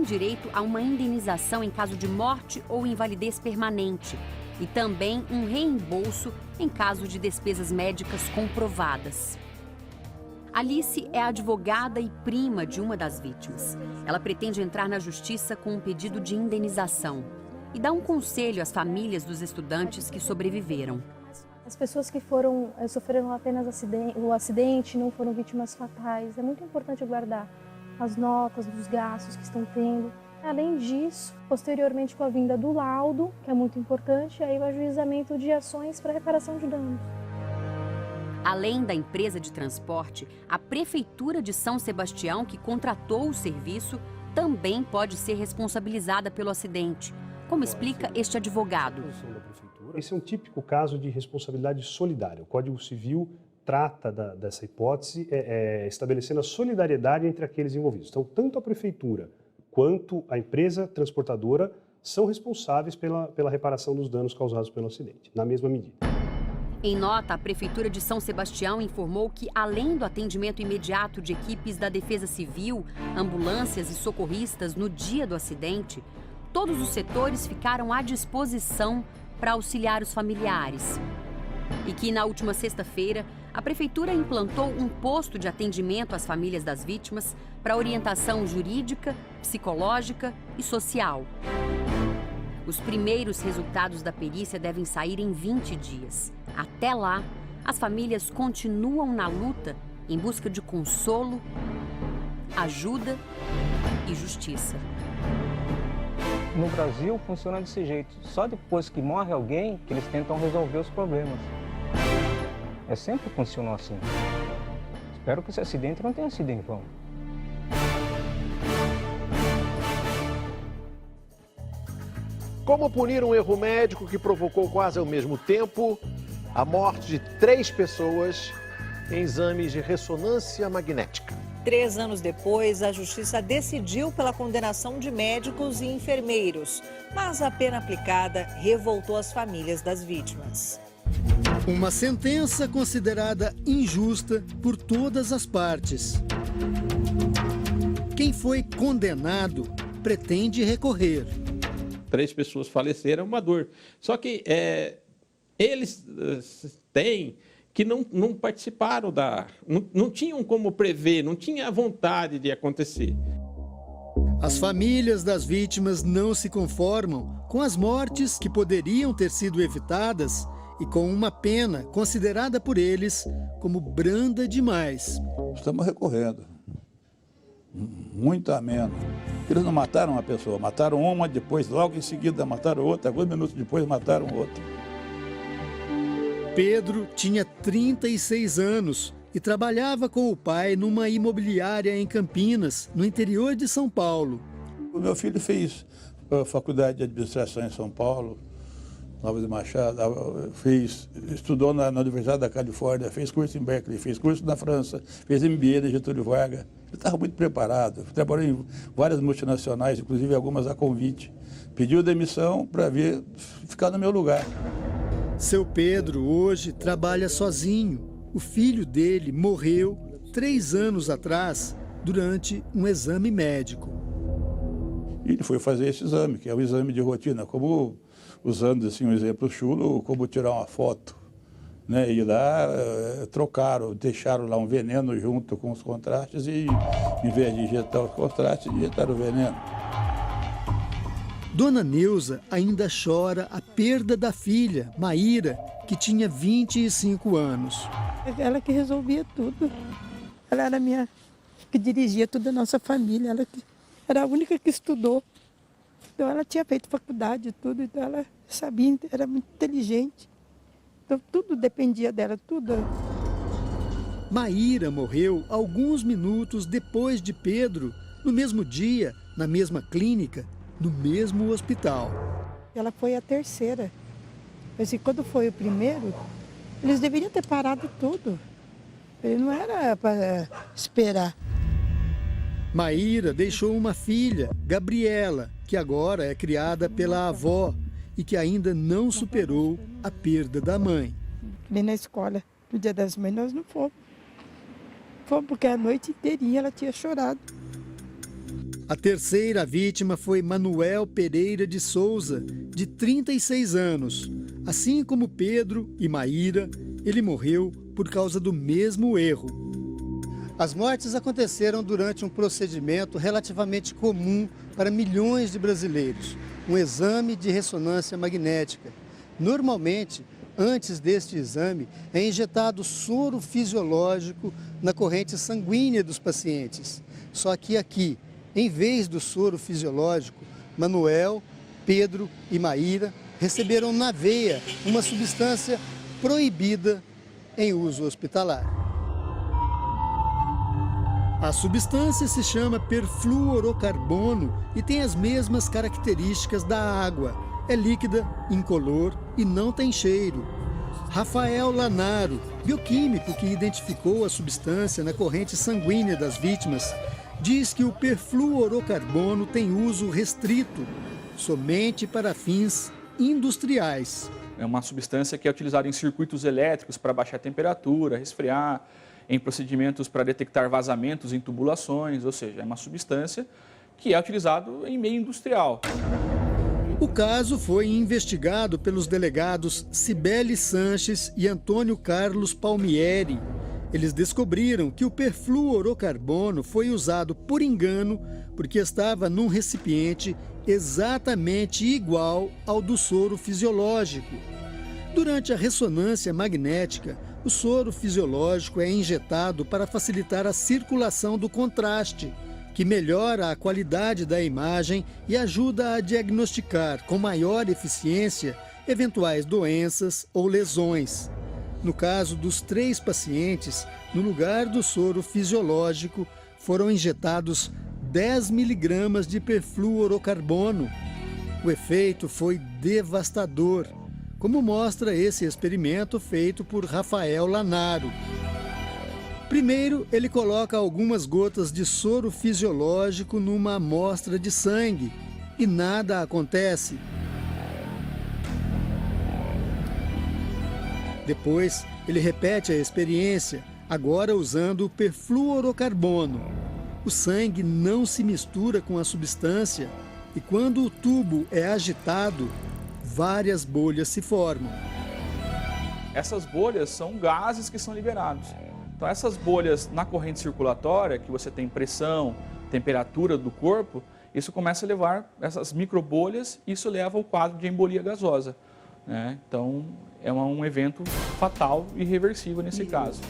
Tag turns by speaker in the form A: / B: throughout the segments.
A: direito a uma indenização em caso de morte ou invalidez permanente e também um reembolso em caso de despesas médicas comprovadas. Alice é advogada e prima de uma das vítimas. Ela pretende entrar na justiça com um pedido de indenização e dá um conselho às famílias dos estudantes que sobreviveram.
B: As pessoas que sofreram apenas o acidente, não foram vítimas fatais. É muito importante guardar as notas dos gastos que estão tendo. Além disso, posteriormente com a vinda do laudo, que é muito importante, aí o ajuizamento de ações para reparação de danos.
A: Além da empresa de transporte, a Prefeitura de São Sebastião, que contratou o serviço, também pode ser responsabilizada pelo acidente, como explica este advogado.
C: Esse é um típico caso de responsabilidade solidária. O Código Civil trata dessa hipótese, estabelecendo a solidariedade entre aqueles envolvidos. Então, tanto a Prefeitura quanto a empresa transportadora são responsáveis pela reparação dos danos causados pelo acidente, na mesma medida.
A: Em nota, a Prefeitura de São Sebastião informou que, além do atendimento imediato de equipes da Defesa Civil, ambulâncias e socorristas no dia do acidente, todos os setores ficaram à disposição para auxiliar os familiares. E que, na última sexta-feira, a Prefeitura implantou um posto de atendimento às famílias das vítimas para orientação jurídica, psicológica e social. Os primeiros resultados da perícia devem sair em 20 dias. Até lá, as famílias continuam na luta em busca de consolo, ajuda e justiça.
D: No Brasil funciona desse jeito. Só depois que morre alguém que eles tentam resolver os problemas. Sempre funcionou assim. Espero que esse acidente não tenha sido em vão.
E: Como punir um erro médico que provocou quase ao mesmo tempo a morte de 3 pessoas em exames de ressonância magnética?
F: 3 anos depois, a Justiça decidiu pela condenação de médicos e enfermeiros, mas a pena aplicada revoltou as famílias das vítimas.
G: Uma sentença considerada injusta por todas as partes. Quem foi condenado pretende recorrer.
H: 3 pessoas faleceram, é uma dor. Só que eles têm que não participaram não tinham como prever, não tinha vontade de acontecer.
G: As famílias das vítimas não se conformam com as mortes que poderiam ter sido evitadas e com uma pena considerada por eles como branda demais.
I: Estamos recorrendo. Muito ameno. Eles não mataram uma pessoa, mataram uma, depois, logo em seguida, mataram outra, alguns minutos depois, mataram outra.
G: Pedro tinha 36 anos e trabalhava com o pai numa imobiliária em Campinas, no interior de São Paulo.
I: O meu filho fez faculdade de administração em São Paulo, Nova de Machado, estudou na Universidade da Califórnia, fez curso em Berkeley, fez curso na França, fez MBA na Getúlio Vargas. Ele estava muito preparado, trabalhou em várias multinacionais, inclusive algumas a convite. Pediu demissão para vir ficar no meu lugar.
G: Seu Pedro hoje trabalha sozinho. O filho dele morreu 3 anos atrás, durante um exame médico.
I: Ele foi fazer esse exame, que é o exame de rotina, como, usando assim, um exemplo chulo, como tirar uma foto. Né? E lá trocaram, deixaram lá um veneno junto com os contrastes e, em vez de injetar os contrastes, injetaram o veneno.
G: Dona Neuza ainda chora a perda da filha, Maíra, que tinha 25 anos.
J: Ela que resolvia tudo. Ela era que dirigia toda a nossa família. Ela era a única que estudou. Então ela tinha feito faculdade e tudo, então ela sabia, era muito inteligente. Então tudo dependia dela, tudo.
G: Maíra morreu alguns minutos depois de Pedro, no mesmo dia, na mesma clínica, no mesmo hospital.
J: Ela foi a terceira. Assim, quando foi o primeiro, eles deveriam ter parado tudo. Ele não era para esperar.
G: Maíra deixou uma filha, Gabriela, que agora é criada pela avó e que ainda não superou a perda da mãe.
J: Nem na escola, no Dia das Mães, nós não fomos. Fomos porque a noite inteirinha ela tinha chorado.
G: A terceira vítima foi Manuel Pereira de Souza, de 36 anos. Assim como Pedro e Maíra, ele morreu por causa do mesmo erro. As mortes aconteceram durante um procedimento relativamente comum para milhões de brasileiros, um exame de ressonância magnética. Normalmente, antes deste exame, é injetado soro fisiológico na corrente sanguínea dos pacientes. Só que aqui, em vez do soro fisiológico, Manuel, Pedro e Maíra receberam na veia uma substância proibida em uso hospitalar. A substância se chama perfluorocarbono e tem as mesmas características da água. É líquida, incolor e não tem cheiro. Rafael Lanaro, bioquímico que identificou a substância na corrente sanguínea das vítimas, diz que o perfluorocarbono tem uso restrito, somente para fins industriais.
K: É uma substância que é utilizada em circuitos elétricos para baixar a temperatura, resfriar, em procedimentos para detectar vazamentos em tubulações, ou seja, é uma substância que é utilizada em meio industrial.
G: O caso foi investigado pelos delegados Cibele Sanches e Antônio Carlos Palmieri. Eles descobriram que o perfluorocarbono foi usado por engano porque estava num recipiente exatamente igual ao do soro fisiológico. Durante a ressonância magnética, o soro fisiológico é injetado para facilitar a circulação do contraste, que melhora a qualidade da imagem e ajuda a diagnosticar com maior eficiência eventuais doenças ou lesões. No caso dos 3 pacientes, no lugar do soro fisiológico, foram injetados 10 miligramas de perfluorocarbono. O efeito foi devastador, como mostra esse experimento feito por Rafael Lanaro. Primeiro, ele coloca algumas gotas de soro fisiológico numa amostra de sangue e nada acontece. Depois, ele repete a experiência, agora usando o perfluorocarbono. O sangue não se mistura com a substância e quando o tubo é agitado, várias bolhas se formam.
K: Essas bolhas são gases que são liberados. Então essas bolhas na corrente circulatória, que você tem pressão, temperatura do corpo, isso começa a levar essas microbolhas e isso leva ao quadro de embolia gasosa, né? Então é um evento fatal e irreversível nesse caso.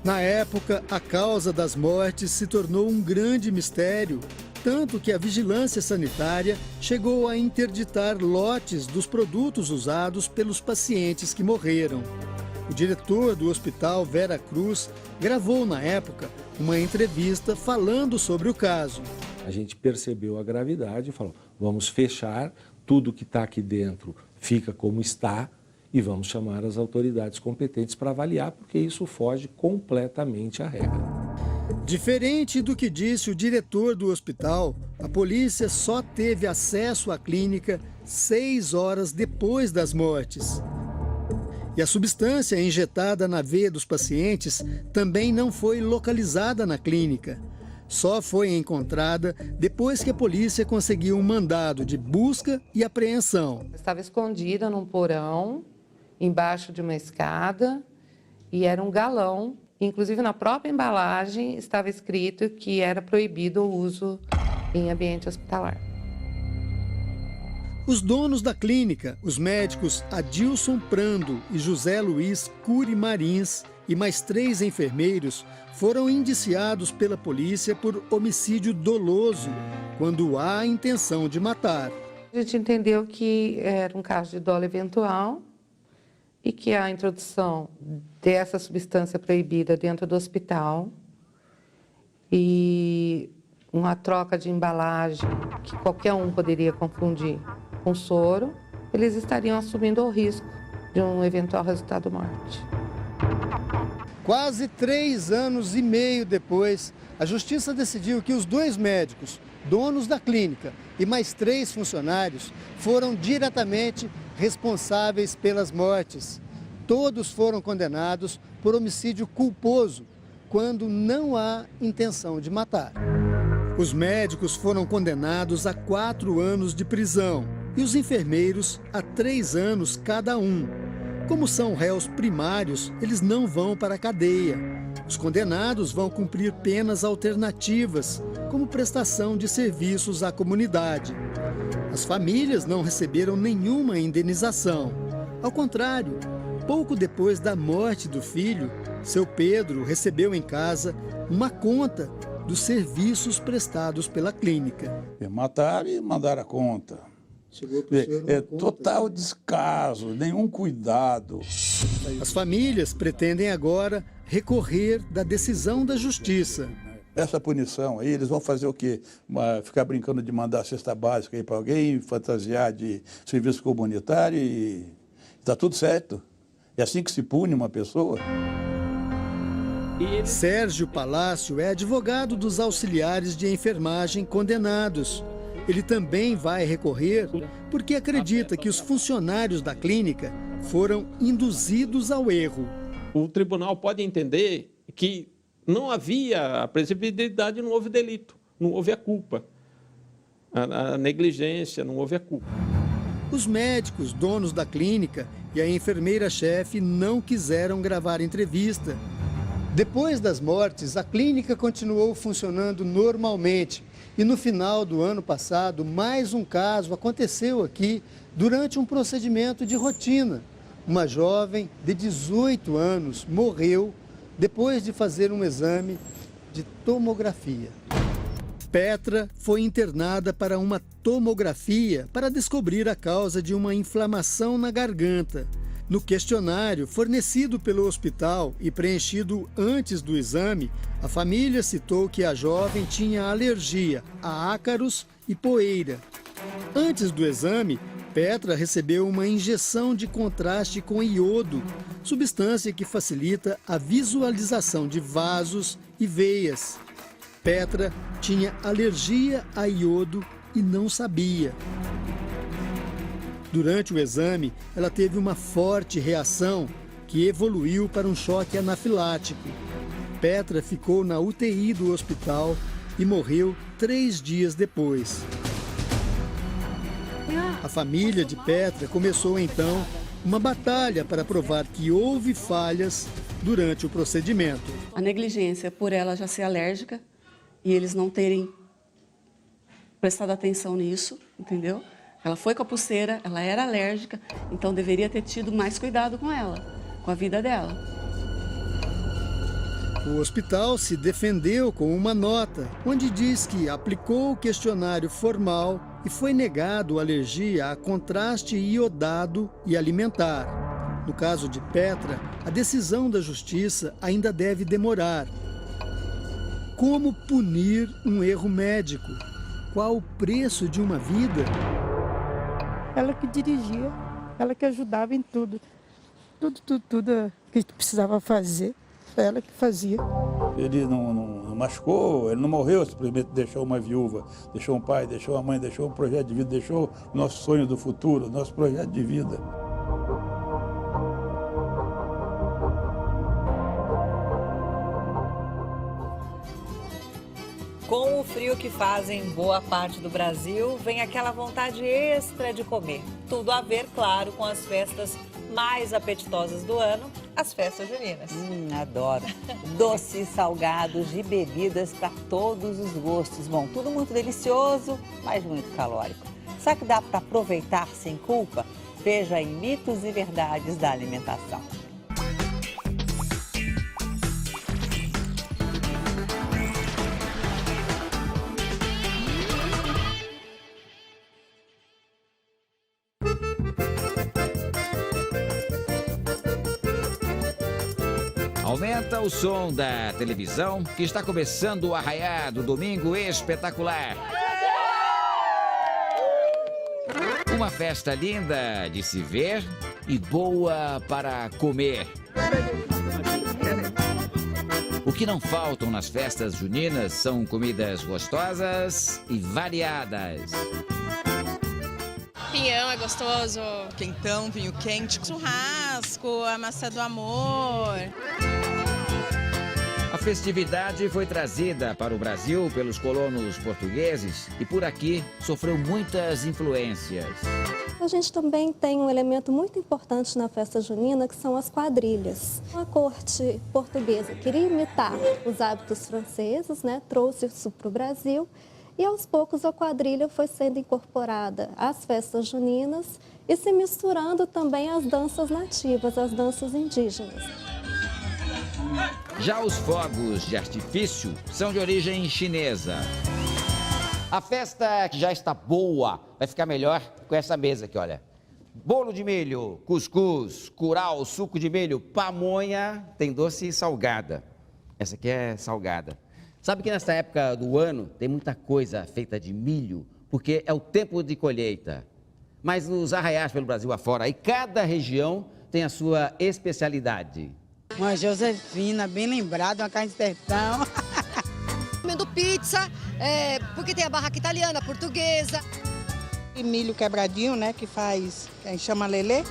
G: Na época, a causa das mortes se tornou um grande mistério, tanto que a vigilância sanitária chegou a interditar lotes dos produtos usados pelos pacientes que morreram. O diretor do Hospital Vera Cruz gravou, na época, uma entrevista falando sobre o caso.
L: A gente percebeu a gravidade e falou, vamos fechar, tudo que está aqui dentro fica como está e vamos chamar as autoridades competentes para avaliar, porque isso foge completamente à regra.
G: Diferente do que disse o diretor do hospital, a polícia só teve acesso à clínica 6 horas depois das mortes. E a substância injetada na veia dos pacientes também não foi localizada na clínica. Só foi encontrada depois que a polícia conseguiu um mandado de busca e apreensão.
M: Estava escondida num porão, embaixo de uma escada, e era um galão. Inclusive, na própria embalagem estava escrito que era proibido o uso em ambiente hospitalar.
G: Os donos da clínica, os médicos Adilson Prando e José Luiz Cury Marins e mais 3 enfermeiros foram indiciados pela polícia por homicídio doloso, quando há a intenção de matar.
M: A gente entendeu que era um caso de dolo eventual e que a introdução dessa substância proibida dentro do hospital e uma troca de embalagem que qualquer um poderia confundir com soro, eles estariam assumindo o risco de um eventual resultado morte.
G: Quase 3 anos e meio depois, a Justiça decidiu que os 2 médicos, donos da clínica, e mais 3 funcionários foram diretamente responsáveis pelas mortes. Todos foram condenados por homicídio culposo, quando não há intenção de matar. Os médicos foram condenados a 4 anos de prisão e os enfermeiros a 3 anos cada um. Como são réus primários, eles não vão para a cadeia. Os condenados vão cumprir penas alternativas, como prestação de serviços à comunidade. As famílias não receberam nenhuma indenização. Ao contrário, pouco depois da morte do filho, seu Pedro recebeu em casa uma conta dos serviços prestados pela clínica.
I: Mataram e mandaram a conta. Total descaso, nenhum cuidado.
G: As famílias pretendem agora recorrer da decisão da justiça.
I: Essa punição aí, eles vão fazer o quê? Ficar brincando de mandar cesta básica aí para alguém, fantasiar de serviço comunitário e está tudo certo. É assim que se pune uma pessoa.
G: Sérgio Palácio é advogado dos auxiliares de enfermagem condenados. Ele também vai recorrer porque acredita que os funcionários da clínica foram induzidos ao erro.
H: O tribunal pode entender que não havia a previsibilidade, não houve delito, não houve a culpa, a negligência, não houve a culpa.
G: Os médicos, donos da clínica, e a enfermeira-chefe não quiseram gravar entrevista. Depois das mortes, a clínica continuou funcionando normalmente. E no final do ano passado, mais um caso aconteceu aqui durante um procedimento de rotina. Uma jovem de 18 anos morreu depois de fazer um exame de tomografia. Petra foi internada para uma tomografia para descobrir a causa de uma inflamação na garganta. No questionário fornecido pelo hospital e preenchido antes do exame, a família citou que a jovem tinha alergia a ácaros e poeira. Antes do exame, Petra recebeu uma injeção de contraste com iodo, substância que facilita a visualização de vasos e veias. Petra tinha alergia a iodo e não sabia. Durante o exame, ela teve uma forte reação que evoluiu para um choque anafilático. Petra ficou na UTI do hospital e morreu 3 dias depois. A família de Petra começou então uma batalha para provar que houve falhas durante o procedimento.
N: A negligência por ela já ser alérgica e eles não terem prestado atenção nisso, entendeu? Ela foi com a pulseira, ela era alérgica, então deveria ter tido mais cuidado com ela, com a vida dela.
G: O hospital se defendeu com uma nota, onde diz que aplicou o questionário formal e foi negado alergia a contraste iodado e alimentar. No caso de Petra, a decisão da justiça ainda deve demorar. Como punir um erro médico? Qual o preço de uma vida?
J: Ela que dirigia, ela que ajudava em tudo. Tudo que precisava fazer, foi ela que fazia.
I: Ele não machucou, ele não morreu, simplesmente deixou uma viúva, deixou um pai, deixou uma mãe, deixou um projeto de vida, deixou o nosso sonho do futuro, o nosso projeto de vida.
F: Com o frio que faz em boa parte do Brasil, vem aquela vontade extra de comer. Tudo a ver, claro, com as festas mais apetitosas do ano, as festas juninas.
O: Adoro. Doces, salgados e bebidas para todos os gostos. Bom, tudo muito delicioso, mas muito calórico. Será que dá para aproveitar sem culpa? Veja em Mitos e Verdades da Alimentação.
P: Aumenta o som da televisão, que está começando o Arraiá do Domingo Espetacular. Uma festa linda de se ver e boa para comer. O que não faltam nas festas juninas são comidas gostosas e variadas.
Q: Pinhão é gostoso.
R: Quentão, vinho quente. Churrasco, a massa do amor.
P: A festividade foi trazida para o Brasil pelos colonos portugueses e por aqui sofreu muitas influências.
Q: A gente também tem um elemento muito importante na festa junina, que são as quadrilhas. A corte portuguesa queria imitar os hábitos franceses, né? Trouxe isso para o Brasil e aos poucos a quadrilha foi sendo incorporada às festas juninas e se misturando também às danças nativas, às danças indígenas.
P: Já os fogos de artifício são de origem chinesa. A festa que já está boa vai ficar melhor com essa mesa aqui, olha. Bolo de milho, cuscuz, curau, suco de milho, pamonha, tem doce e salgada. Essa aqui é salgada. Sabe que nessa época do ano tem muita coisa feita de milho, porque é o tempo de colheita. Mas nos arraiais pelo Brasil afora, e cada região tem a sua especialidade.
R: Uma Josefina, bem lembrada, uma carne de sertão.
S: Comendo pizza, porque tem a barraca italiana, portuguesa.
R: E milho quebradinho, né, que a gente chama lelê.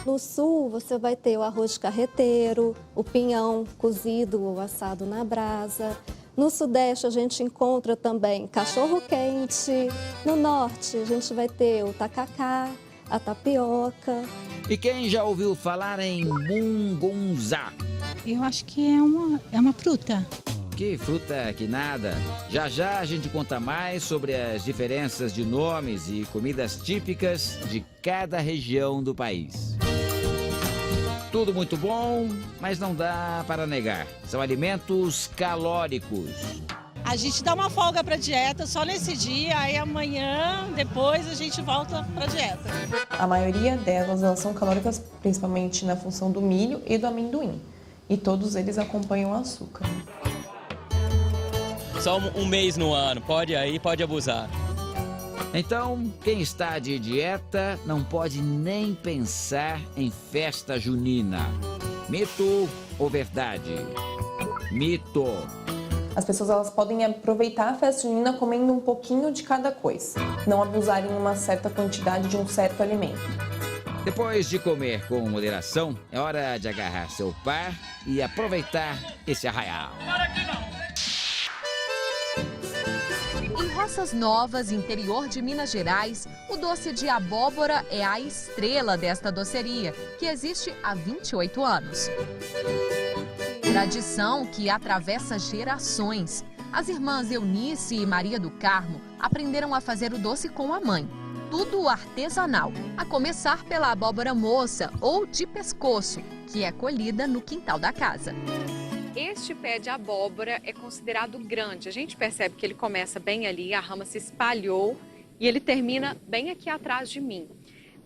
Q: No sul, você vai ter o arroz de carreteiro, o pinhão cozido ou assado na brasa. No sudeste, a gente encontra também cachorro-quente. No norte, a gente vai ter o tacacá, a tapioca.
P: E quem já ouviu falar em mungunzá?
T: Eu acho que é uma fruta.
P: Que fruta que nada. Já já a gente conta mais sobre as diferenças de nomes e comidas típicas de cada região do país. Tudo muito bom, mas não dá para negar. São alimentos calóricos.
U: A gente dá uma folga para dieta só nesse dia, aí amanhã, depois a gente volta para dieta.
V: A maioria delas elas são calóricas principalmente na função do milho e do amendoim. E todos eles acompanham o açúcar.
W: Só um mês no ano, pode abusar.
P: Então, quem está de dieta não pode nem pensar em festa junina. Mito ou verdade? Mito.
V: As pessoas elas podem aproveitar a festa junina comendo um pouquinho de cada coisa, não abusarem em uma certa quantidade de um certo alimento.
P: Depois de comer com moderação, é hora de agarrar seu par e aproveitar esse arraial.
A: Em Roças Novas, interior de Minas Gerais, o doce de abóbora é a estrela desta doceria, que existe há 28 anos. Tradição que atravessa gerações. As irmãs Eunice e Maria do Carmo aprenderam a fazer o doce com a mãe. Tudo artesanal, a começar pela abóbora moça ou de pescoço, que é colhida no quintal da casa.
X: Este pé de abóbora é considerado grande. A gente percebe que ele começa bem ali, a rama se espalhou e ele termina bem aqui atrás de mim.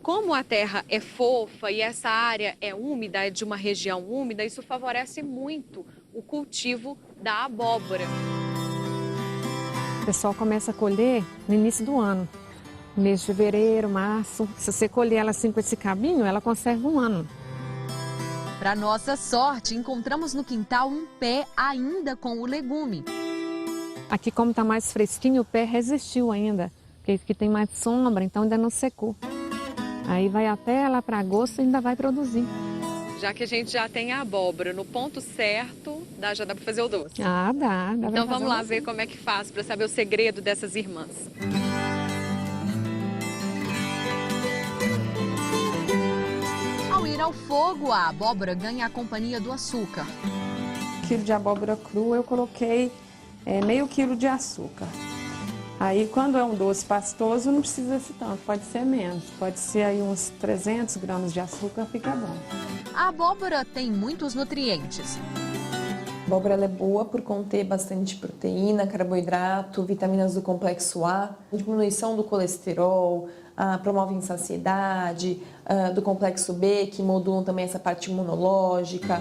X: Como a terra é fofa e essa área é úmida, é de uma região úmida, isso favorece muito o cultivo da abóbora.
Y: O pessoal começa a colher no início do ano, mês de fevereiro, março. Se você colher ela assim com esse cabinho, ela conserva um ano.
A: Para nossa sorte, encontramos no quintal um pé ainda com o legume.
Y: Aqui, como está mais fresquinho, o pé resistiu ainda, porque aqui tem mais sombra, então ainda não secou. Aí vai até lá para agosto e ainda vai produzir.
X: Já que a gente já tem a abóbora no ponto certo, já dá para fazer o doce.
Y: Ah, dá.
X: Então vamos lá ver como é que faz para saber o segredo dessas irmãs.
A: Ao ir ao fogo, a abóbora ganha a companhia do açúcar.
Y: Quilo de abóbora crua eu coloquei meio quilo de açúcar. Aí, quando é um doce pastoso, não precisa ser tanto, pode ser menos. Pode ser aí uns 300 gramas de açúcar, fica bom.
A: A abóbora tem muitos nutrientes.
V: A abóbora ela é boa por conter bastante proteína, carboidrato, vitaminas do complexo A, diminuição do colesterol, promove insaciedade, do complexo B, que modulam também essa parte imunológica.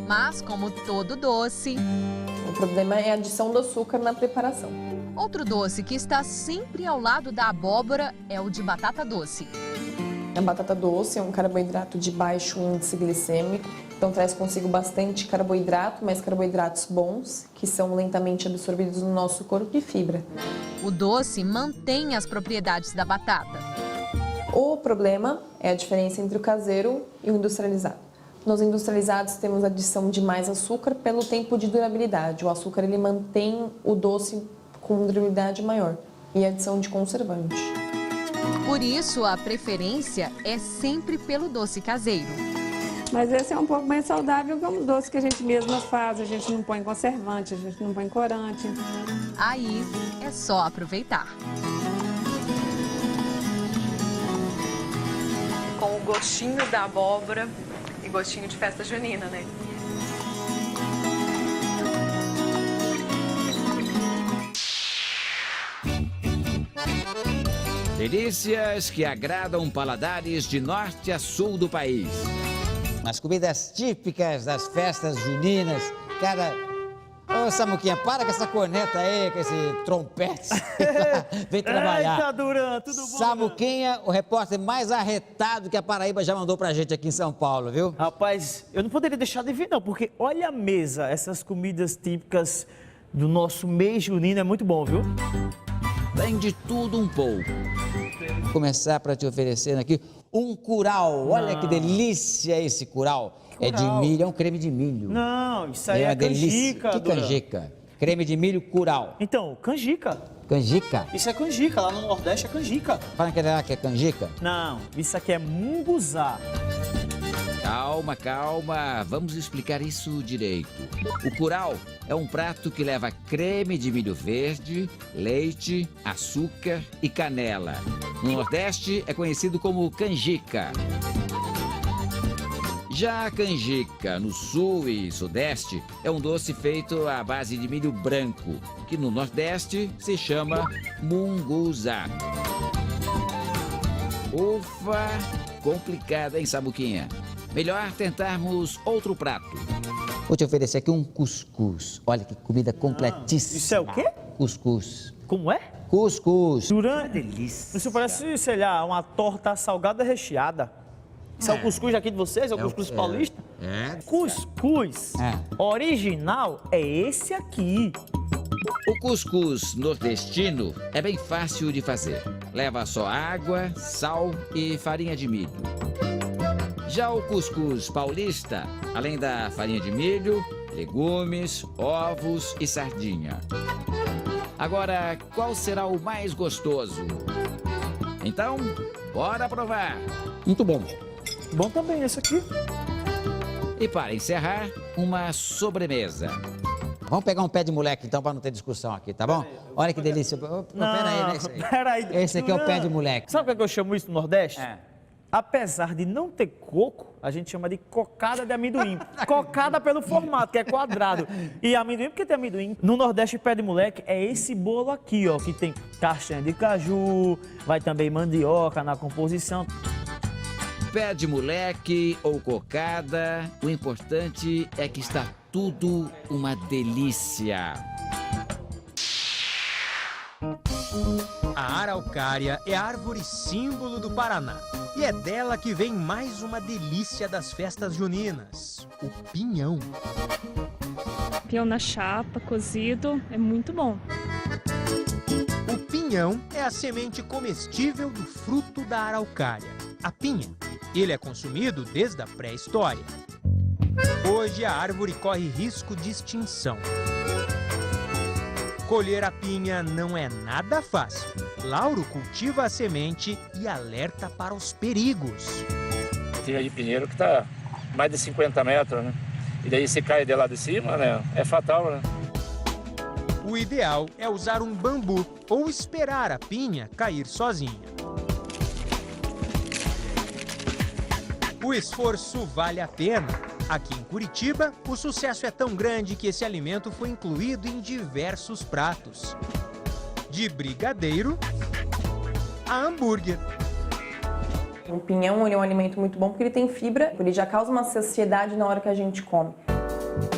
A: Mas, como todo doce,
V: o problema é a adição do açúcar na preparação.
A: Outro doce que está sempre ao lado da abóbora é o de batata doce.
V: A batata doce é um carboidrato de baixo índice glicêmico, então traz consigo bastante carboidrato, mas carboidratos bons, que são lentamente absorvidos no nosso corpo, e fibra.
A: O doce mantém as propriedades da batata.
V: O problema é a diferença entre o caseiro e o industrializado. Nos industrializados temos adição de mais açúcar pelo tempo de durabilidade. O açúcar ele mantém o doce com durabilidade maior e adição de conservante.
X: Por isso, a preferência é sempre pelo doce caseiro.
Y: Mas esse é um pouco mais saudável que o doce que a gente mesma faz. A gente não põe conservante, a gente não põe corante.
X: Aí é só aproveitar. Com o gostinho da abóbora e gostinho de festa junina, né?
P: Delícias que agradam paladares de norte a sul do país. As comidas típicas das festas juninas. Cara, ô Samuquinha, para com essa corneta aí, com esse trompete. Vem trabalhar.
B: Eita, Duran, tudo bom?
P: Samuquinha, o repórter mais arretado que a Paraíba já mandou pra gente aqui em São Paulo, viu?
B: Rapaz, eu não poderia deixar de vir não, porque olha a mesa, essas comidas típicas do nosso mês junino é muito bom, viu?
P: Tem de tudo um pouco. Vou começar para te oferecer aqui um curau. Olha que delícia esse curau. É de milho, é um creme de milho.
B: Não, isso aí
P: é
B: é
P: uma delícia.
B: canjica,
P: Que
B: Duran.
P: canjica? Creme de milho curau.
B: Então, canjica.
P: Canjica?
B: Isso é canjica, lá no Nordeste é canjica.
P: Fala que lá que é canjica?
B: Não, isso aqui é munguzá.
P: Calma, calma. Vamos explicar isso direito. O curau é um prato que leva creme de milho verde, leite, açúcar e canela. No Nordeste é conhecido como canjica. Já a canjica, no Sul e Sudeste, é um doce feito à base de milho branco, que no Nordeste se chama munguzá. Ufa, complicada, hein, Samuquinha? Melhor tentarmos outro prato. Vou te oferecer aqui um cuscuz. Olha que comida completíssima.
B: Isso é o quê?
P: Cuscuz.
B: Como é?
P: Cuscuz.
B: Duran, delícia. Isso parece, sei lá, uma torta salgada recheada. Isso é o cuscuz aqui de vocês? É o cuscuz paulista? Cuscuz original é esse aqui.
P: O cuscuz nordestino é bem fácil de fazer. Leva só água, sal e farinha de milho. Já o cuscuz paulista, além da farinha de milho, legumes, ovos e sardinha. Agora, qual será o mais gostoso? Então, bora provar. Muito bom.
B: Bom também esse aqui.
P: E para encerrar, uma sobremesa. Vamos pegar um pé de moleque então para não ter discussão aqui, tá bom? Olha que delícia.
B: Peraí.
P: Esse aqui é o pé de moleque.
B: Sabe o que eu chamo isso no Nordeste? Apesar de não ter coco, a gente chama de cocada de amendoim. Cocada pelo formato, que é quadrado. E amendoim, porque tem amendoim. No Nordeste, pé de moleque é esse bolo aqui, ó, que tem castanha de caju, vai também mandioca na composição.
P: Pé de moleque ou cocada, o importante é que está tudo uma delícia.
C: A araucária é a árvore símbolo do Paraná. E é dela que vem mais uma delícia das festas juninas, o pinhão.
D: Pinhão na chapa, cozido, é muito bom.
C: O pinhão é a semente comestível do fruto da araucária, a pinha. Ele é consumido desde a pré-história. Hoje a árvore corre risco de extinção. Colher a pinha não é nada fácil. Lauro cultiva a semente e alerta para os perigos.
E: Tinha de pinheiro que está mais de 50 metros, né? E daí se cai de lá de cima, né? É fatal, né?
C: O ideal é usar um bambu ou esperar a pinha cair sozinha. O esforço vale a pena. Aqui em Curitiba, o sucesso é tão grande que esse alimento foi incluído em diversos pratos. De brigadeiro a hambúrguer.
V: O pinhão ele é um alimento muito bom porque ele tem fibra, ele já causa uma saciedade na hora que a gente come.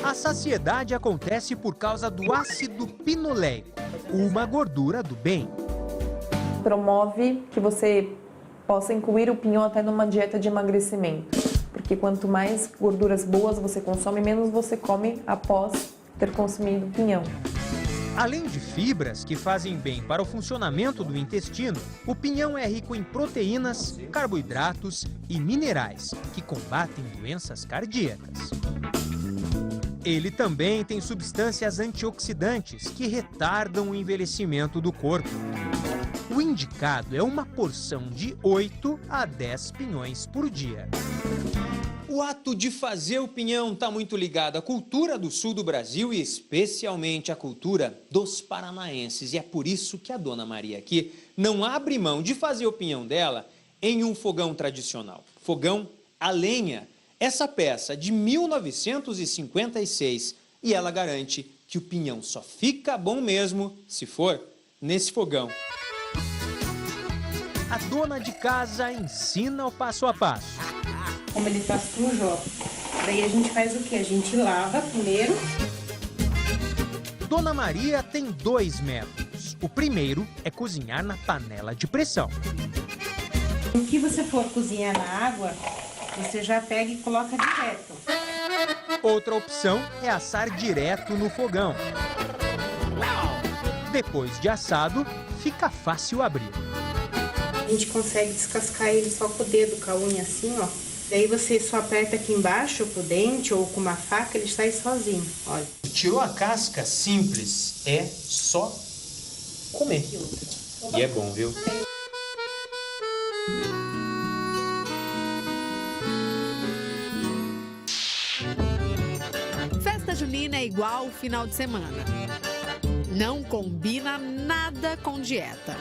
C: A saciedade acontece por causa do ácido pinoleico, uma gordura do bem.
V: Promove que você possa incluir o pinhão até numa dieta de emagrecimento. Porque quanto mais gorduras boas você consome, menos você come após ter consumido pinhão.
C: Além de fibras que fazem bem para o funcionamento do intestino, o pinhão é rico em proteínas, carboidratos e minerais que combatem doenças cardíacas. Ele também tem substâncias antioxidantes que retardam o envelhecimento do corpo. O indicado é uma porção de 8 a 10 pinhões por dia. O ato de fazer o pinhão está muito ligado à cultura do sul do Brasil e especialmente à cultura dos paranaenses. E é por isso que a Dona Maria aqui não abre mão de fazer o pinhão dela em um fogão tradicional. Fogão a lenha. Essa peça de 1956 e ela garante que o pinhão só fica bom mesmo se for nesse fogão. A dona de casa ensina o passo a passo.
H: Como ele tá sujo, ó. Daí a gente faz o quê? A gente lava primeiro.
C: Dona Maria tem 2 métodos. O primeiro é cozinhar na panela de pressão.
H: O que você for cozinhar na água, você já pega e coloca direto.
C: Outra opção é assar direto no fogão. Depois de assado, fica fácil abrir.
H: A gente consegue descascar ele só com o dedo, com a unha assim, ó. Daí você só aperta aqui embaixo com o dente ou com uma faca, ele sai sozinho, olha.
C: Tirou a casca, simples, é só comer. E é bom, viu?
A: Festa junina é igual final de semana. Não combina nada com dieta.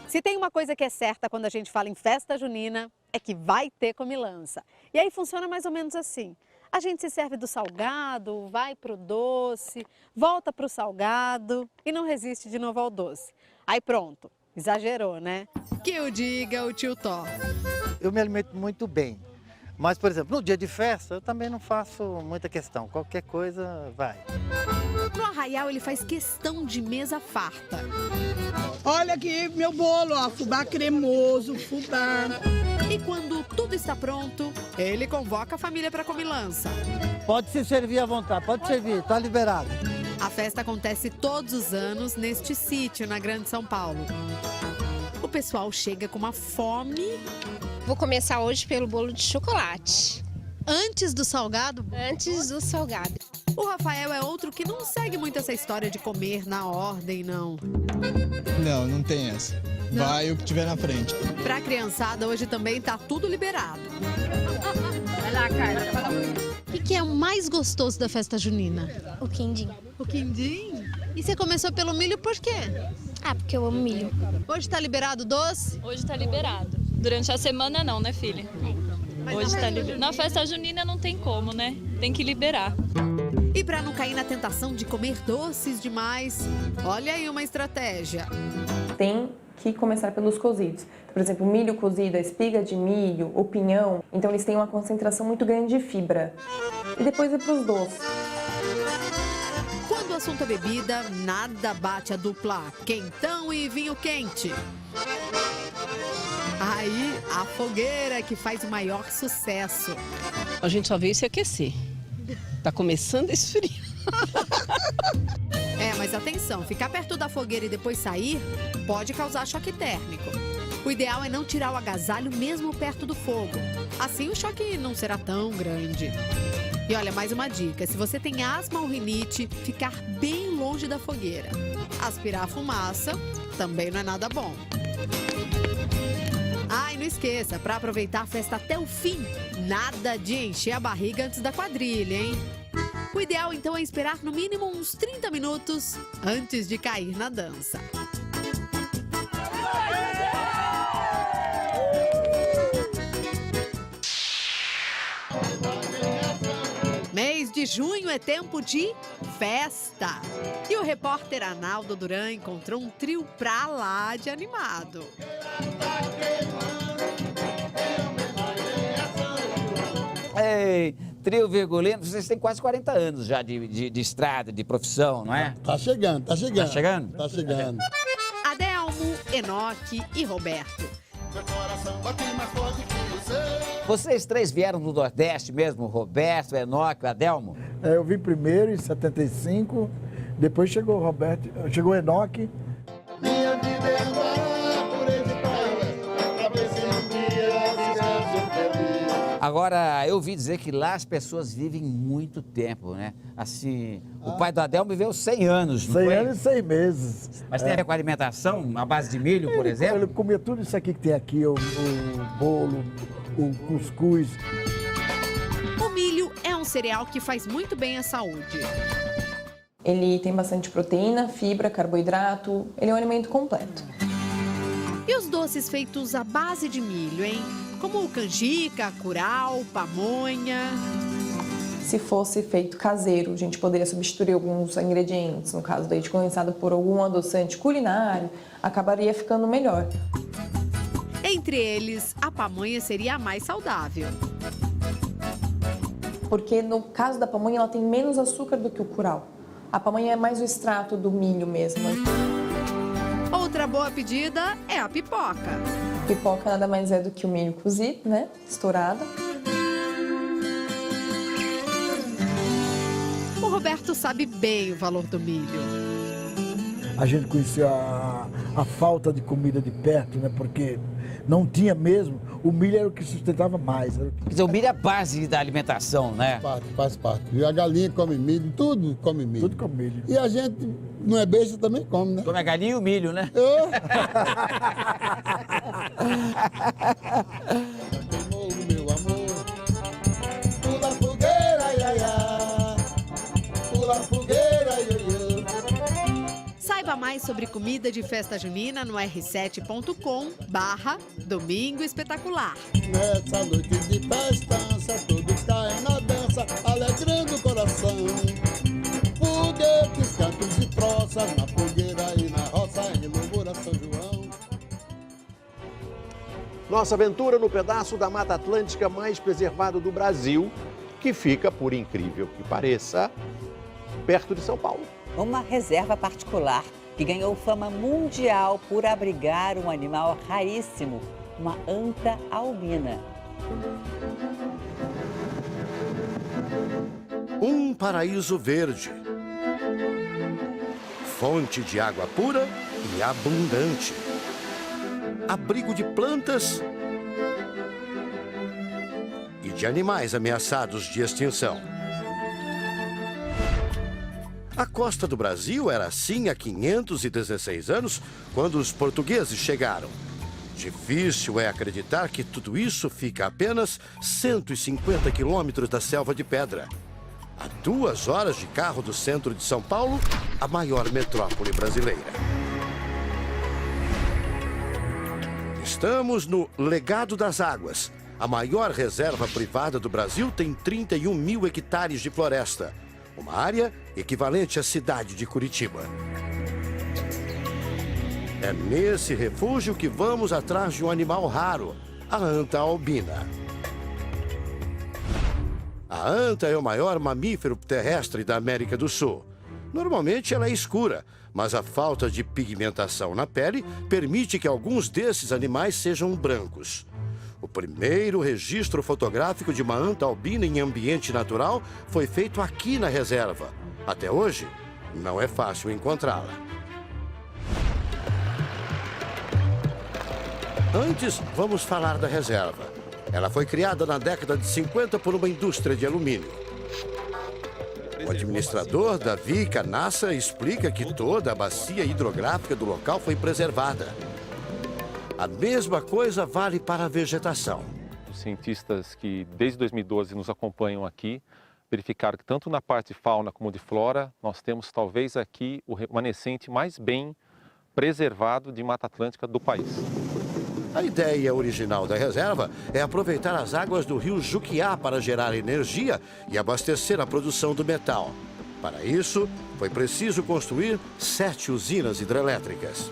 A: Se tem uma coisa que é certa quando a gente fala em festa junina, é que vai ter comilança. E aí funciona mais ou menos assim. A gente se serve do salgado, vai pro doce, volta pro salgado e não resiste de novo ao doce. Aí pronto, exagerou, né? Que o diga o tio Tó.
K: Eu me alimento muito bem. Mas, por exemplo, no dia de festa, eu também não faço muita questão. Qualquer coisa, vai.
A: No Arraial, ele faz questão de mesa farta.
R: Olha aqui meu bolo, ó, fubá cremoso, fubá.
A: E quando tudo está pronto, ele convoca a família para comilança.
K: Pode se servir à vontade, pode servir, tá liberado.
A: A festa acontece todos os anos neste sítio, na Grande São Paulo. O pessoal chega com uma fome.
L: Vou começar hoje pelo bolo de chocolate.
A: Antes do salgado?
L: Antes do salgado.
A: O Rafael é outro que não segue muito essa história de comer na ordem, não.
M: Não tem essa.
A: Não.
M: Vai o que tiver na frente.
A: Pra criançada, hoje também tá tudo liberado.
L: Vai lá, Carla.
A: O que é o mais gostoso da festa junina?
L: O quindim.
A: O quindim? E você começou pelo milho por quê?
L: Ah, porque eu amo milho.
A: Hoje tá liberado o doce?
D: Hoje tá liberado. Durante a semana não, né, filha? Hoje tá liberado. Na festa junina não tem como, né? Tem que liberar.
A: E para não cair na tentação de comer doces demais, olha aí uma estratégia.
V: Tem que começar pelos cozidos. Por exemplo, o milho cozido, a espiga de milho, o pinhão. Então eles têm uma concentração muito grande de fibra. E depois ir para os doces.
A: Quando o assunto é bebida, nada bate a dupla quentão e vinho quente. Aí, a fogueira que faz o maior sucesso.
N: A gente só veio se aquecer. Tá começando a esfriar.
A: Mas atenção, ficar perto da fogueira e depois sair pode causar choque térmico. O ideal é não tirar o agasalho mesmo perto do fogo. Assim o choque não será tão grande. E olha, mais uma dica, se você tem asma ou rinite, ficar bem longe da fogueira. Aspirar a fumaça também não é nada bom. Ah, e não esqueça, para aproveitar a festa até o fim, nada de encher a barriga antes da quadrilha, hein? O ideal, então, é esperar no mínimo uns 30 minutos antes de cair na dança. Mês de junho é tempo de festa. E o repórter Arnaldo Duran encontrou um trio pra lá de animado.
P: Ei, trio Virgulino, vocês têm quase 40 anos já de estrada, de profissão, não é?
Z: Tá chegando.
P: Tá chegando?
Z: Tá chegando.
A: Adelmo, Enoque e Roberto.
P: Vocês três vieram do Nordeste mesmo, Roberto, Enoque, Adelmo?
Z: Eu vim primeiro em 75,
F: Depois chegou o Roberto, chegou o Enoque.
G: Minha vida é andar por esse pra ver se um dia se feliz.
P: Agora, eu ouvi dizer que lá as pessoas vivem muito tempo, né? Assim, o pai do Adelmo viveu 100 anos, não
F: 100
P: foi?
F: anos e 6 meses.
P: Mas tem a ver com a alimentação, a base de milho, por exemplo?
F: Ele comia tudo isso aqui que tem aqui, o bolo, o cuscuz.
I: O milho é um cereal que faz muito bem à saúde.
V: Ele tem bastante proteína, fibra, carboidrato, ele é um alimento completo.
I: E os doces feitos à base de milho, hein? Como o canjica, curau, pamonha.
V: Se fosse feito caseiro, a gente poderia substituir alguns ingredientes, no caso do leite condensado, por algum adoçante culinário, acabaria ficando melhor.
I: Entre eles, a pamonha seria a mais saudável.
V: Porque no caso da pamonha, ela tem menos açúcar do que o curau. A pamonha é mais o extrato do milho mesmo.
I: Outra boa pedida é a pipoca.
V: Pipoca nada mais é do que o milho cozido, né? Estourado.
I: O Roberto sabe bem o valor do milho.
F: A gente conhecia a falta de comida de perto, né? Porque não tinha mesmo. O milho era o que sustentava mais.
P: Quer dizer, o milho é a base da alimentação, né?
G: Faz parte. E a galinha come milho, tudo come milho.
F: Tudo come milho.
G: E a gente, não é besta, também come, né?
P: Come a galinha e o milho, né?
G: Meu amor, pula fogueira, iaiá, pula fogueira, iaiá.
I: Saiba mais sobre comida de festa junina no r7.com/Domingo Espetacular.
G: Nessa noite de festança, todos caem na dança, alegrando o coração. Foguetes, cantos e troças, na fogueira e na roça, em louvor a São João.
J: Nossa aventura no pedaço da Mata Atlântica mais preservado do Brasil, que fica, por incrível que pareça, perto de São Paulo.
O: Uma reserva particular que ganhou fama mundial por abrigar um animal raríssimo, uma anta albina.
J: Um paraíso verde. Fonte de água pura e abundante. Abrigo de plantas e de animais ameaçados de extinção. A costa do Brasil era assim há 516 anos, quando os portugueses chegaram. Difícil é acreditar que tudo isso fica a apenas 150 quilômetros da Selva de Pedra. A 2 horas de carro do centro de São Paulo, a maior metrópole brasileira. Estamos no Legado das Águas. A maior reserva privada do Brasil tem 31 mil hectares de floresta. Uma área equivalente à cidade de Curitiba. É nesse refúgio que vamos atrás de um animal raro, a anta albina. A anta é o maior mamífero terrestre da América do Sul. Normalmente ela é escura, mas a falta de pigmentação na pele permite que alguns desses animais sejam brancos. O primeiro registro fotográfico de uma anta albina em ambiente natural foi feito aqui na reserva. Até hoje, não é fácil encontrá-la. Antes, vamos falar da reserva. Ela foi criada na década de 50 por uma indústria de alumínio. O administrador Davi Canassa explica que toda a bacia hidrográfica do local foi preservada. A mesma coisa vale para a vegetação.
Z: Os cientistas que desde 2012 nos acompanham aqui verificaram que tanto na parte de fauna como de flora, nós temos talvez aqui o remanescente mais bem preservado de Mata Atlântica do país.
J: A ideia original da reserva é aproveitar as águas do rio Juquiá para gerar energia e abastecer a produção do metal. Para isso, foi preciso construir 7 usinas hidrelétricas.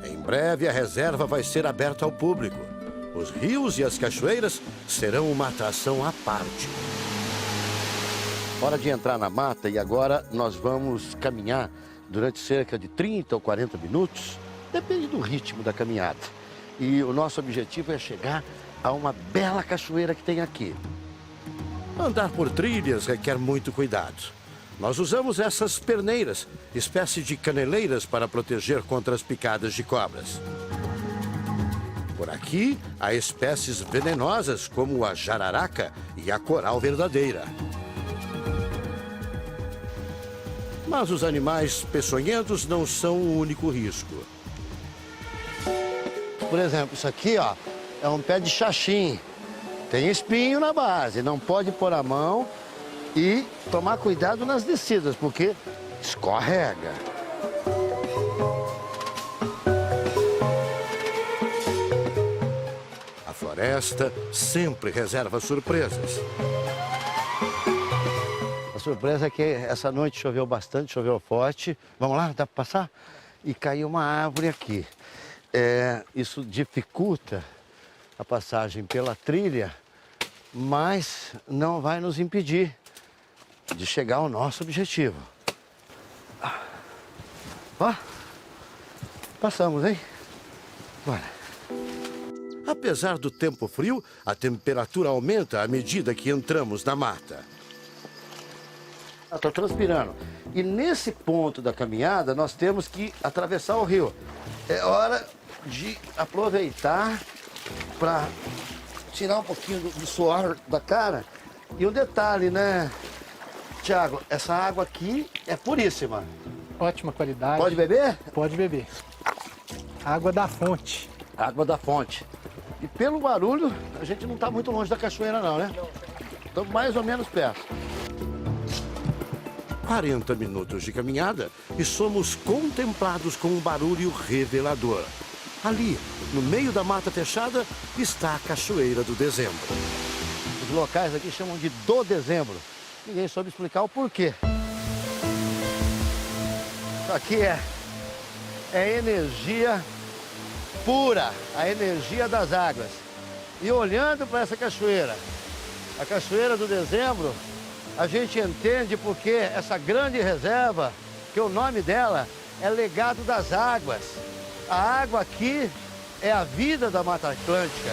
J: Em breve, a reserva vai ser aberta ao público. Os rios e as cachoeiras serão uma atração à parte. Hora de entrar na mata e agora nós vamos caminhar durante cerca de 30 ou 40 minutos. Depende do ritmo da caminhada. E o nosso objetivo é chegar a uma bela cachoeira que tem aqui. Andar por trilhas requer muito cuidado. Nós usamos essas perneiras, espécie de caneleiras para proteger contra as picadas de cobras. Por aqui, há espécies venenosas como a jararaca e a coral verdadeira. Mas os animais peçonhentos não são o único risco.
K: Por exemplo, isso aqui, ó, é um pé de xaxim. Tem espinho na base, não pode pôr a mão e tomar cuidado nas descidas, porque escorrega.
J: A floresta sempre reserva surpresas.
K: A surpresa é que essa noite choveu bastante, choveu forte. Vamos lá, dá para passar? E caiu uma árvore aqui. Isso dificulta a passagem pela trilha, mas não vai nos impedir de chegar ao nosso objetivo. Ó, passamos, hein? Bora.
J: Apesar do tempo frio, a temperatura aumenta à medida que entramos na mata.
K: Estou transpirando. E nesse ponto da caminhada, nós temos que atravessar o rio. É hora de aproveitar para tirar um pouquinho do suor da cara. E um detalhe, né, Tiago? Essa água aqui é puríssima.
Q: Ótima qualidade.
K: Pode beber?
Q: Pode beber. Água da fonte.
K: Água da fonte. E pelo barulho, a gente não está muito longe da cachoeira não, né? Estamos mais ou menos perto.
J: 40 minutos de caminhada e somos contemplados com um barulho revelador. Ali, no meio da mata fechada, está a Cachoeira do Dezembro.
K: Os locais aqui chamam de do Dezembro. Ninguém soube explicar o porquê. Isso aqui é energia pura, a energia das águas. E olhando para essa cachoeira, a Cachoeira do Dezembro, a gente entende porque essa grande reserva, que o nome dela é Legado das Águas. A água aqui é a vida da Mata Atlântica.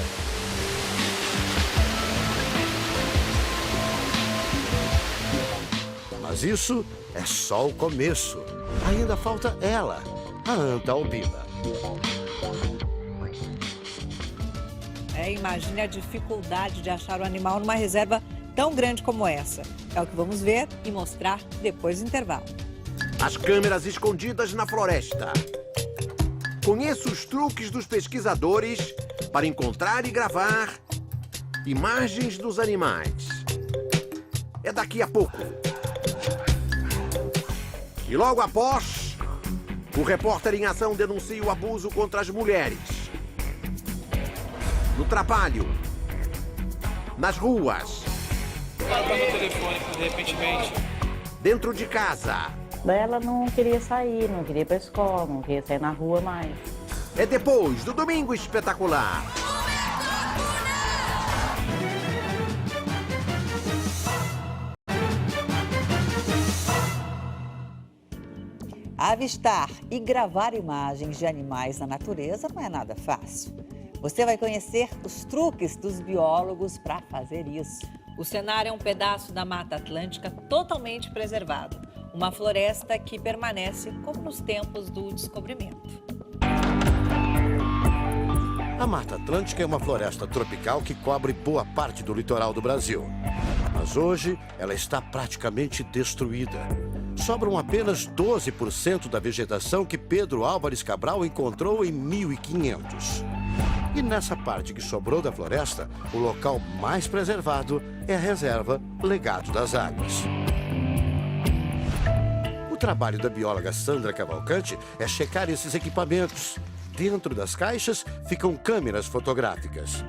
J: Mas isso é só o começo. Ainda falta ela, a anta albina.
S: Imagine a dificuldade de achar o animal numa reserva tão grande como essa. É o que vamos ver e mostrar depois do intervalo.
T: As câmeras escondidas na floresta. Conheça os truques dos pesquisadores para encontrar e gravar imagens dos animais. É daqui a pouco. E logo após, o repórter em ação denuncia o abuso contra as mulheres. No trabalho, nas ruas.
U: Ela tá no telefone, repentemente.
T: Dentro de casa.
W: Ela não queria sair, não queria ir pra escola, não queria sair na rua mais.
T: É depois do Domingo Espetacular.
S: Avistar e gravar imagens de animais na natureza não é nada fácil. Você vai conhecer os truques dos biólogos para fazer isso. O cenário é um pedaço da Mata Atlântica totalmente preservado. Uma floresta que permanece como nos tempos do descobrimento.
J: A Mata Atlântica é uma floresta tropical que cobre boa parte do litoral do Brasil. Mas hoje ela está praticamente destruída. Sobram apenas 12% da vegetação que Pedro Álvares Cabral encontrou em 1500. E nessa parte que sobrou da floresta, o local mais preservado é a reserva Legado das Águas. O trabalho da bióloga Sandra Cavalcante é checar esses equipamentos. Dentro das caixas ficam câmeras fotográficas.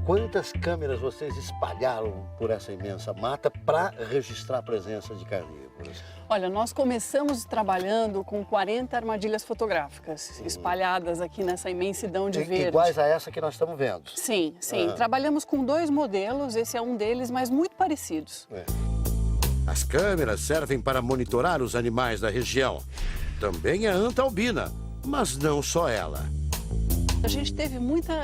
K: Quantas câmeras vocês espalharam por essa imensa mata para registrar a presença de carnívoros?
Y: Olha, nós começamos trabalhando com 40 armadilhas fotográficas espalhadas aqui nessa imensidão de verde.
K: Iguais a essa que nós estamos vendo?
Y: Sim, sim. Trabalhamos com 2 modelos, esse é um deles, mas muito parecidos.
J: As câmeras servem para monitorar os animais da região. Também a anta albina, mas não só ela.
Y: A gente teve muita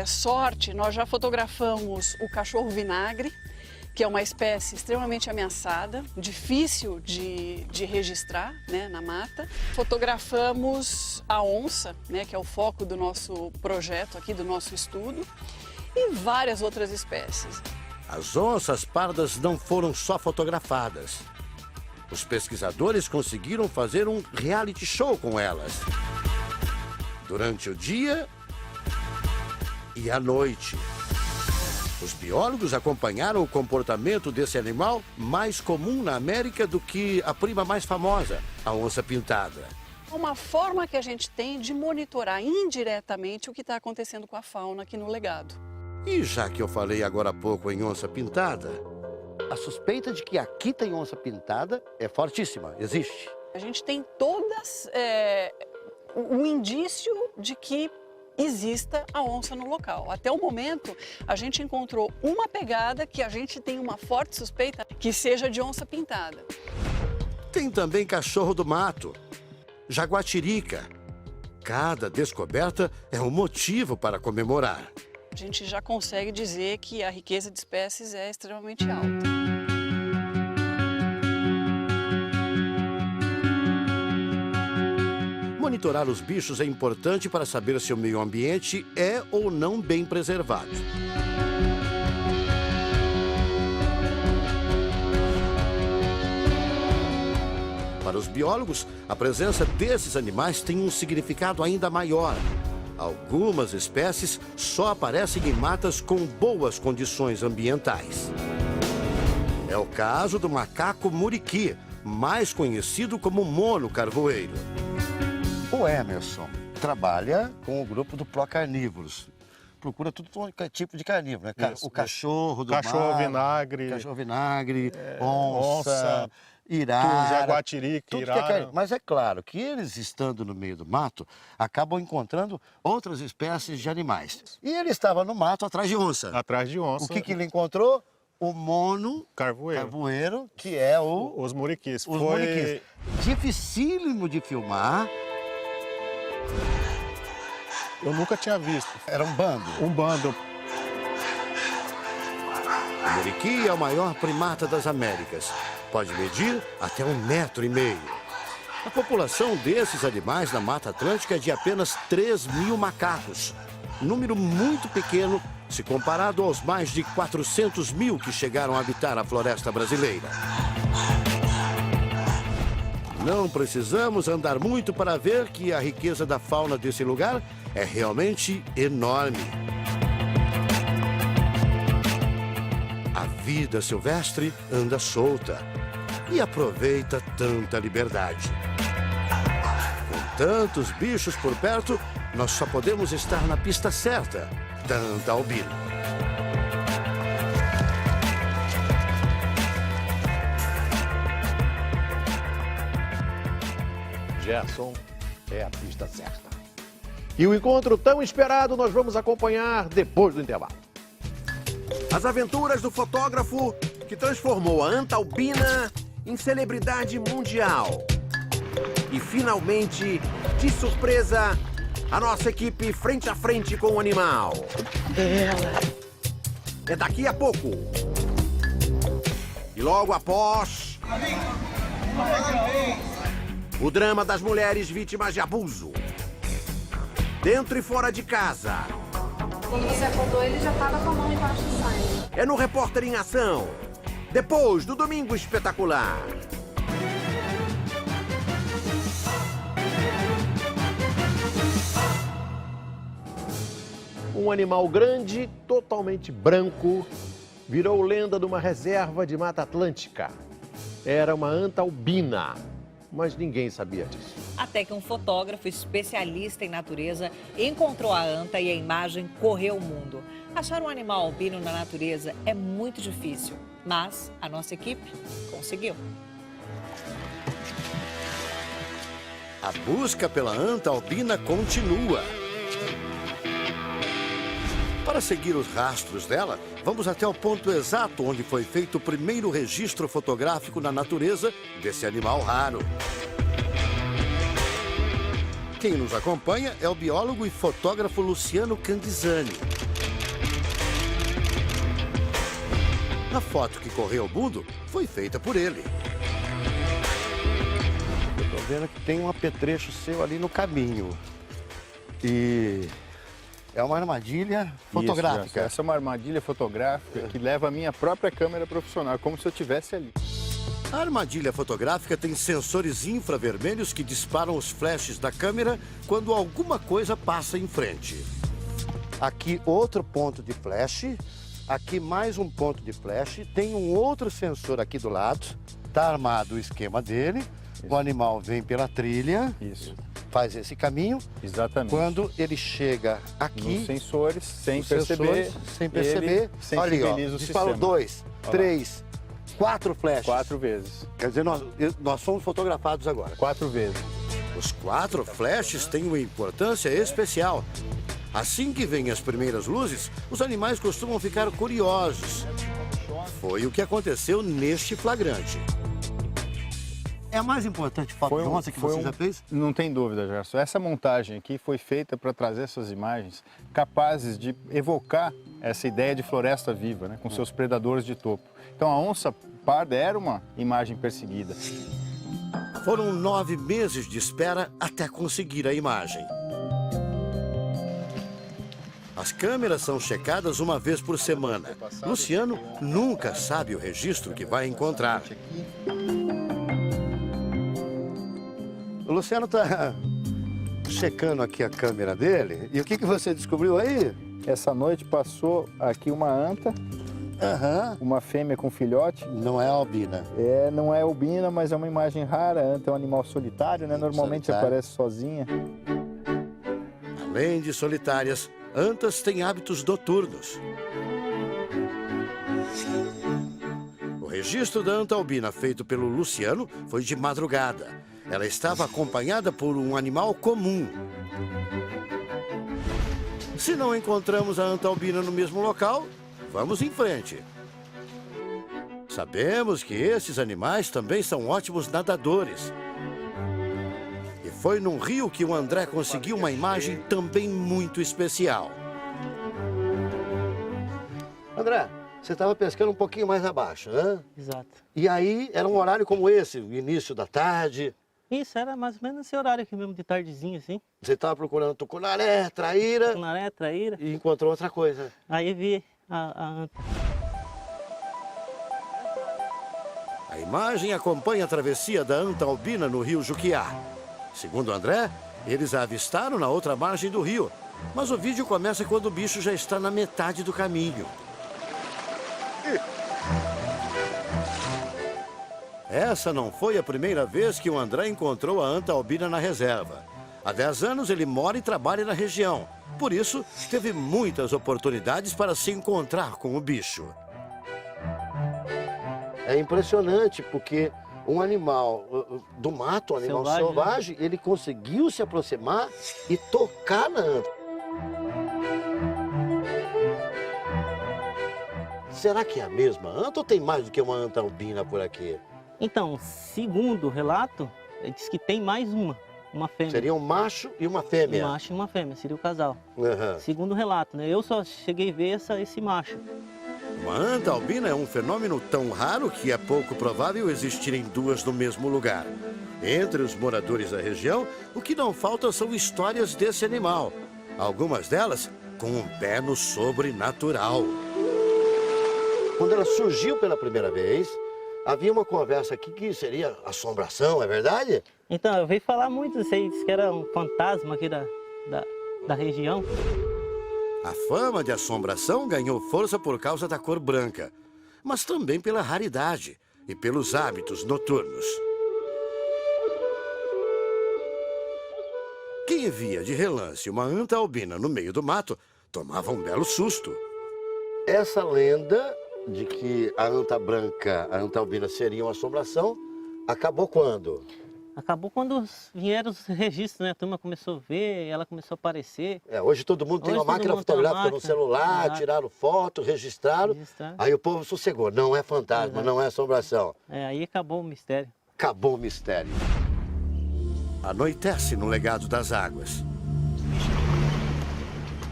Y: sorte, nós já fotografamos o cachorro vinagre, que é uma espécie extremamente ameaçada, difícil de registrar, né, na mata. Fotografamos a onça, né, que é o foco do nosso projeto aqui, do nosso estudo, e várias outras espécies.
J: As onças pardas não foram só fotografadas. Os pesquisadores conseguiram fazer um reality show com elas. Durante o dia e à noite. Os biólogos acompanharam o comportamento desse animal mais comum na América do que a prima mais famosa, a onça pintada.
Y: Uma forma que a gente tem de monitorar indiretamente o que está acontecendo com a fauna aqui no legado.
J: E já que eu falei agora há pouco em onça pintada, a suspeita de que aqui tem onça pintada é fortíssima, existe.
Y: A gente tem todas o indício de que exista a onça no local. Até o momento, a gente encontrou uma pegada que a gente tem uma forte suspeita que seja de onça pintada.
J: Tem também cachorro do mato, jaguatirica. Cada descoberta é um motivo para comemorar.
Y: A gente já consegue dizer que a riqueza de espécies é extremamente alta.
J: Monitorar os bichos é importante para saber se o meio ambiente é ou não bem preservado. Para os biólogos, a presença desses animais tem um significado ainda maior. Algumas espécies só aparecem em matas com boas condições ambientais. É o caso do macaco muriqui, mais conhecido como mono carvoeiro. O Emerson trabalha com o grupo do Procarnívoros. Procura todo tipo de carnívoro, né?
B: Isso,
J: o cachorro do
B: cachorro
J: mar,
B: vinagre,
J: cachorro vinagre, onça, irara,
B: jaguatirica,
J: tudo
B: irara.
J: que é mas é claro que eles, estando no meio do mato, acabam encontrando outras espécies de animais. E ele estava no mato atrás de onça.
B: Atrás de onça.
J: O que ele encontrou? O mono
B: carvoeiro,
J: que é
B: os muriquis.
J: Muriquis. Dificílimo de filmar.
B: Eu nunca tinha visto.
J: Era um bando?
B: Um bando.
J: O muriqui é o maior primata das Américas. Pode medir até 1,5 metros. A população desses animais na Mata Atlântica é de apenas 3.000 macacos. Número muito pequeno se comparado aos mais de 400.000 que chegaram a habitar a floresta brasileira. Não precisamos andar muito para ver que a riqueza da fauna desse lugar é realmente enorme. A vida silvestre anda solta e aproveita tanta liberdade. Com tantos bichos por perto, nós só podemos estar na pista certa, tanta albino.
T: Gerson é a pista certa. E o encontro tão esperado nós vamos acompanhar depois do intervalo. As aventuras do fotógrafo que transformou a anta albina em celebridade mundial. E finalmente, de surpresa, a nossa equipe frente a frente com o animal. É daqui a pouco. E logo após... o drama das mulheres vítimas de abuso. Dentro e fora de casa.
V: Quando você acordou, ele já estava com a mão embaixo do saio.
T: É no Repórter em Ação. Depois do Domingo Espetacular. Um animal grande, totalmente branco, virou lenda de uma reserva de Mata Atlântica. Era uma anta albina, mas ninguém sabia disso.
S: Até que um fotógrafo especialista em natureza encontrou a anta e a imagem correu o mundo. Achar um animal albino na natureza é muito difícil, mas a nossa equipe conseguiu.
J: A busca pela anta albina continua. Para seguir os rastros dela, vamos até o ponto exato onde foi feito o primeiro registro fotográfico na natureza desse animal raro. Quem nos acompanha é o biólogo e fotógrafo Luciano Candizzani. A foto que correu ao mundo foi feita por ele.
K: Eu tô vendo que tem um apetrecho seu ali no caminho. E é uma armadilha fotográfica.
C: Isso, essa é uma armadilha fotográfica que leva a minha própria câmera profissional, como se eu estivesse ali.
J: A armadilha fotográfica tem sensores infravermelhos que disparam os flashes da câmera quando alguma coisa passa em frente.
K: Aqui outro ponto de flash, aqui mais um ponto de flash, tem um outro sensor aqui do lado, tá armado o esquema dele, o animal vem pela trilha, faz esse caminho.
C: Exatamente.
K: Quando ele chega aqui,
C: nos sensores, sem perceber,
K: olha aí, ó,
C: o
K: disparou
C: sistema.
K: 2, 3, 4 flashes.
C: 4 vezes.
K: Quer dizer, nós somos fotografados agora.
C: 4 vezes.
J: Os 4 flashes têm uma importância especial. Assim que vêm as primeiras luzes, os animais costumam ficar curiosos. Foi o que aconteceu neste flagrante.
K: É a mais importante foto de onça que você já fez?
C: Não tem dúvida, Gerson. Essa montagem aqui foi feita para trazer essas imagens capazes de evocar essa ideia de floresta viva, né, com seus predadores de topo. Então a onça parda era uma imagem perseguida.
J: Foram 9 meses de espera até conseguir a imagem. As câmeras são checadas uma vez por semana. Luciano nunca sabe o registro que vai encontrar.
K: O Luciano está checando aqui a câmera dele. E o que você descobriu aí?
C: Essa noite passou aqui uma anta, uma fêmea com filhote.
K: Não é albina.
C: Não é albina, mas é uma imagem rara. A anta é um animal solitário, né? Normalmente aparece sozinha.
J: Além de solitárias, antas têm hábitos noturnos. O registro da anta albina feito pelo Luciano foi de madrugada. Ela estava acompanhada por um animal comum. Se não encontramos a anta albina no mesmo local, vamos em frente. Sabemos que esses animais também são ótimos nadadores. E foi num rio que o André conseguiu uma imagem também muito especial.
K: André, você estava pescando um pouquinho mais abaixo, né?
E: Exato.
K: E aí era um horário como esse, o início da tarde.
E: Isso, era mais ou menos esse horário aqui mesmo, de tardezinha, assim.
K: Você estava procurando tucunaré, traíra.
E: Tucunaré, traíra.
K: E encontrou outra coisa.
E: Aí vi a anta.
J: A imagem acompanha a travessia da anta albina no rio Juquiá. Segundo André, eles a avistaram na outra margem do rio. Mas o vídeo começa quando o bicho já está na metade do caminho. Essa não foi a primeira vez que o André encontrou a anta albina na reserva. Há 10 anos ele mora e trabalha na região. Por isso, teve muitas oportunidades para se encontrar com o bicho.
K: É impressionante, porque um animal do mato, um animal selvagem, ele conseguiu se aproximar e tocar na anta. Será que é a mesma anta ou tem mais do que uma anta albina por aqui?
E: Então, segundo o relato, ele diz que tem mais uma fêmea.
K: Seria um macho e uma fêmea?
E: Um macho e uma fêmea, seria o casal.
K: Uhum.
E: Segundo o relato, né? Eu só cheguei a ver esse macho.
J: Uma anta albina é um fenômeno tão raro que é pouco provável existirem 2 no mesmo lugar. Entre os moradores da região, o que não falta são histórias desse animal. Algumas delas com um pé no sobrenatural.
K: Quando ela surgiu pela primeira vez, havia uma conversa aqui que seria assombração, é verdade?
E: Então, eu ouvi falar muito disso aí, disse que era um fantasma aqui da região.
J: A fama de assombração ganhou força por causa da cor branca, mas também pela raridade e pelos hábitos noturnos. Quem via de relance uma anta albina no meio do mato tomava um belo susto.
K: Essa lenda de que a anta branca, a anta albina seria uma assombração, acabou quando?
E: Acabou quando vieram os registros, né? A turma começou a ver, ela começou a aparecer.
K: Hoje todo mundo tem uma máquina fotográfica no celular, tiraram foto, registraram. Aí o povo sossegou, não é fantasma, não é assombração.
E: Aí acabou o mistério.
K: Acabou o mistério.
J: Anoitece no Legado das Águas.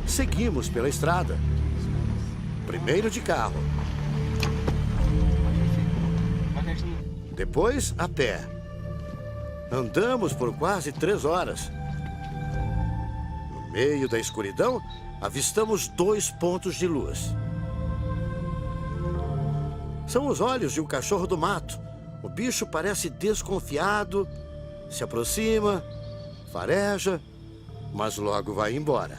J: Seguimos pela estrada. Primeiro de carro. Depois, a pé. Andamos por quase 3 horas. No meio da escuridão, avistamos 2 pontos de luz. São os olhos de um cachorro do mato. O bicho parece desconfiado, se aproxima, fareja, mas logo vai embora.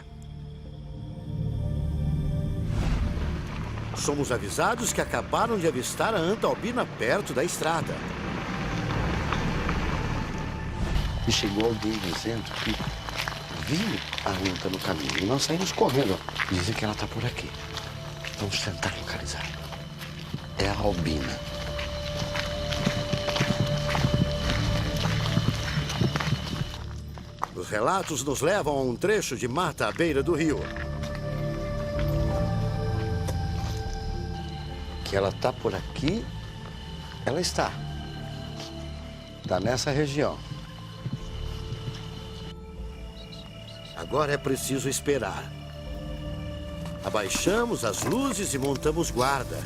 J: Somos avisados que acabaram de avistar a anta albina perto da estrada.
D: E chegou alguém dizendo que viu a anta no caminho. E nós saímos correndo. Dizem que ela está por aqui. Vamos tentar localizar. É a albina.
J: Os relatos nos levam a um trecho de mata à beira do rio.
D: Que ela está por aqui, ela está. Está nessa região.
J: Agora é preciso esperar. Abaixamos as luzes e montamos guarda.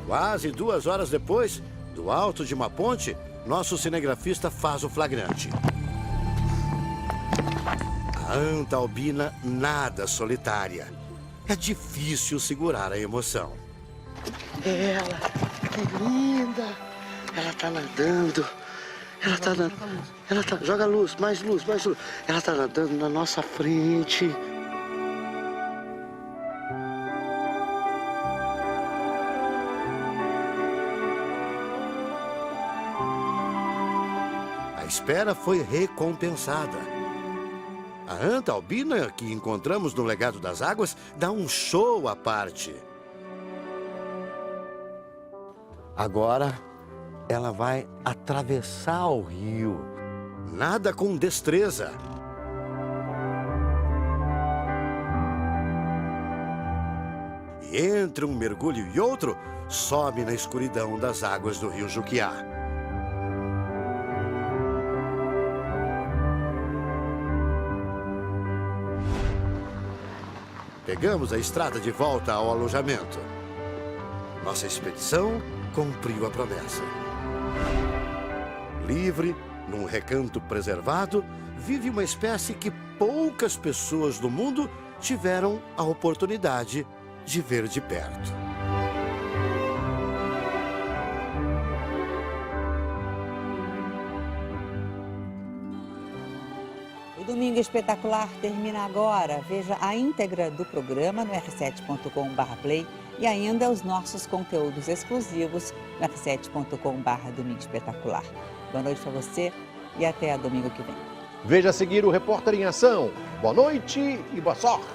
J: Quase 2 horas depois, do alto de uma ponte, nosso cinegrafista faz o flagrante. A anta albina nada solitária. É difícil segurar a emoção.
D: É ela, que linda. Ela está nadando. Ela está nadando. Ela tá... Joga luz, mais luz, mais luz. Ela está nadando na nossa frente.
J: A espera foi recompensada. A anta albina que encontramos no Legado das Águas dá um show à parte.
D: Agora ela vai atravessar o rio.
J: Nada com destreza. E entre um mergulho e outro, some na escuridão das águas do rio Juquiá. Pegamos a estrada de volta ao alojamento. Nossa expedição cumpriu a promessa. Livre, num recanto preservado, vive uma espécie que poucas pessoas do mundo tiveram a oportunidade de ver de perto.
S: O Domingo Espetacular termina agora. Veja a íntegra do programa no r7.com/play e ainda os nossos conteúdos exclusivos no r7.com/Domingo Espetacular. Boa noite para você e até domingo que vem.
T: Veja a seguir o Repórter em Ação. Boa noite e boa sorte.